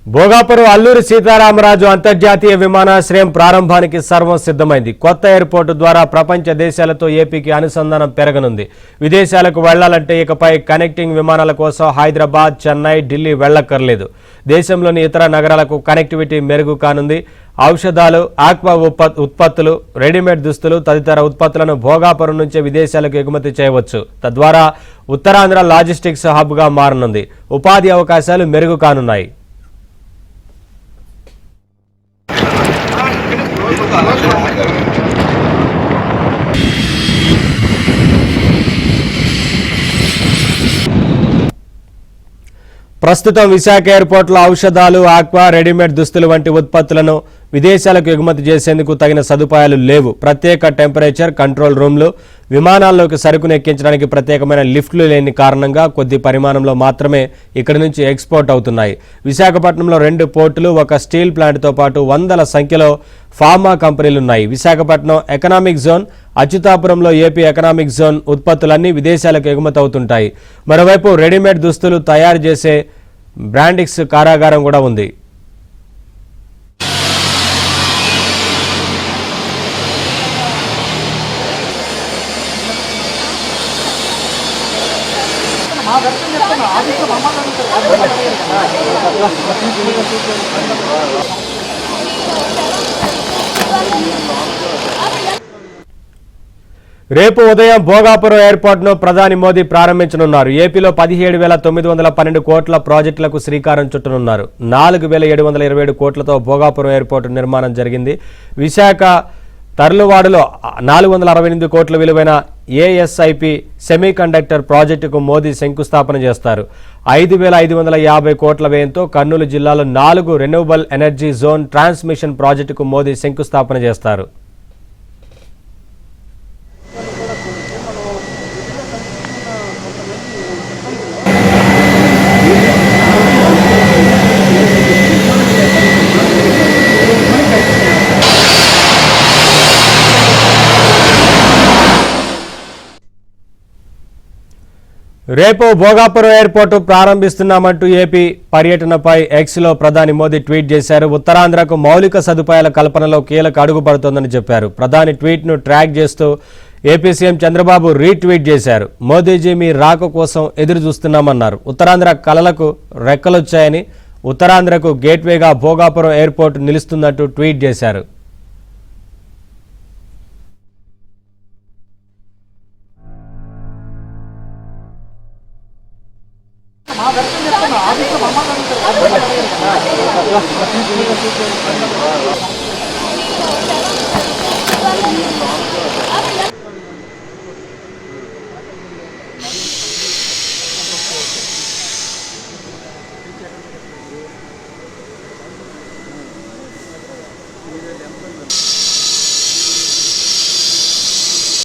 భోగాపురం అల్లూరి సీతారామరాజు అంతర్జాతీయ విమానాశ్రయం ప్రారంభానికి సర్వం సిద్ధమైంది. కొత్త ఎయిర్పోర్టు ద్వారా ప్రపంచ దేశాలతో ఏపీకి అనుసంధానం పెరగనుంది. విదేశాలకు వెళ్లాలంటే ఇకపై కనెక్టింగ్ విమానాల కోసం హైదరాబాద్, చెన్నై, ఢిల్లీ వెళ్లక్కర్లేదు. దేశంలోని ఇతర నగరాలకు కనెక్టివిటీ మెరుగు కానుంది. ఔషధాలు, ఆక్వా ఉత్పత్తులు, రెడీమేడ్ దుస్తులు తదితర ఉత్పత్తులను భోగాపురం నుంచే విదేశాలకు ఎగుమతి చేయవచ్చు. తద్వారా ఉత్తరాంధ్ర లాజిస్టిక్స్ హబ్గా మారనుంది. ఉపాధి అవకాశాలు మెరుగు కానున్నాయి. ప్రస్తుతం విశాఖ ఎయిర్పోర్టులో ఔషధాలు, ఆక్వా, రెడీమేడ్ దుస్తులు వంటి ఉత్పత్తులను విదేశాలకు ఎగుమతి చేసేందుకు తగిన సదుపాయాలు లేవు. ప్రత్యేక టెంపరేచర్ కంట్రోల్ రూమ్లు, విమానాల్లోకి సరుకును ఎక్కించడానికి ప్రత్యేకమైన లిఫ్ట్లు లేని కారణంగా కొద్ది పరిమాణంలో మాత్రమే ఇక్కడి నుంచి ఎక్స్పోర్ట్ అవుతున్నాయి. విశాఖపట్నంలో 2 పోర్టులు, 1 స్టీల్ ప్లాంట్తో పాటు వందల సంఖ్యలో ఫార్మా కంపెనీలున్నాయి. విశాఖపట్నం ఎకనామిక్ జోన్, అచ్యుతాపురంలో ఏపీ ఎకనామిక్ జోన్ ఉత్పత్తులన్నీ విదేశాలకు ఎగుమతి అవుతుంటాయి. మరోవైపు రెడీమేడ్ దుస్తులు తయారు చేసే బ్రాండిక్స్ కారాగారం కూడా ఉంది. రేపు ఉదయం భోగాపురం ఎయిర్పోర్టును ప్రధాని మోదీ ప్రారంభించనున్నారు. ఏపీలో 17,912 కోట్ల ప్రాజెక్టులకు శ్రీకారం చుట్టనున్నారు. 4,727 కోట్లతో భోగాపురం ఎయిర్పోర్టు నిర్మాణం జరిగింది. విశాఖ తర్లువాడలో 468 కోట్ల విలువైన ఏఎస్ఐపి సెమీకండక్టర్ ప్రాజెక్టుకు మోదీ శంకుస్థాపన చేస్తారు. 5,550 కోట్ల వ్యయంతో కర్నూలు జిల్లాలో 4 రెన్యూవబుల్ ఎనర్జీ జోన్ ట్రాన్స్మిషన్ ప్రాజెక్టుకు మోదీ శంకుస్థాపన చేస్తారు. రేపు భోగాపురం ఎయిర్పోర్టు ప్రారంభిస్తున్నామంటూ ఏపీ పర్యటనపై ఎక్స్లో ప్రధాని మోదీ ట్వీట్ చేశారు. ఉత్తరాంధ్రకు మౌలిక సదుపాయాల కల్పనలో కీలక అడుగు పడుతోందని చెప్పారు. ప్రధాని ట్వీట్ను ట్రాక్ చేస్తూ ఏపీ సీఎం చంద్రబాబు రీట్వీట్ చేశారు. మోదీజీ మీ రాక కోసం ఎదురు చూస్తున్నామన్నారు. ఉత్తరాంధ్ర కలలకు రెక్కలొచ్చాయని, ఉత్తరాంధ్రకు గేట్వేగా భోగాపురం ఎయిర్పోర్టు నిలుస్తుందంటూ ట్వీట్ చేశారు.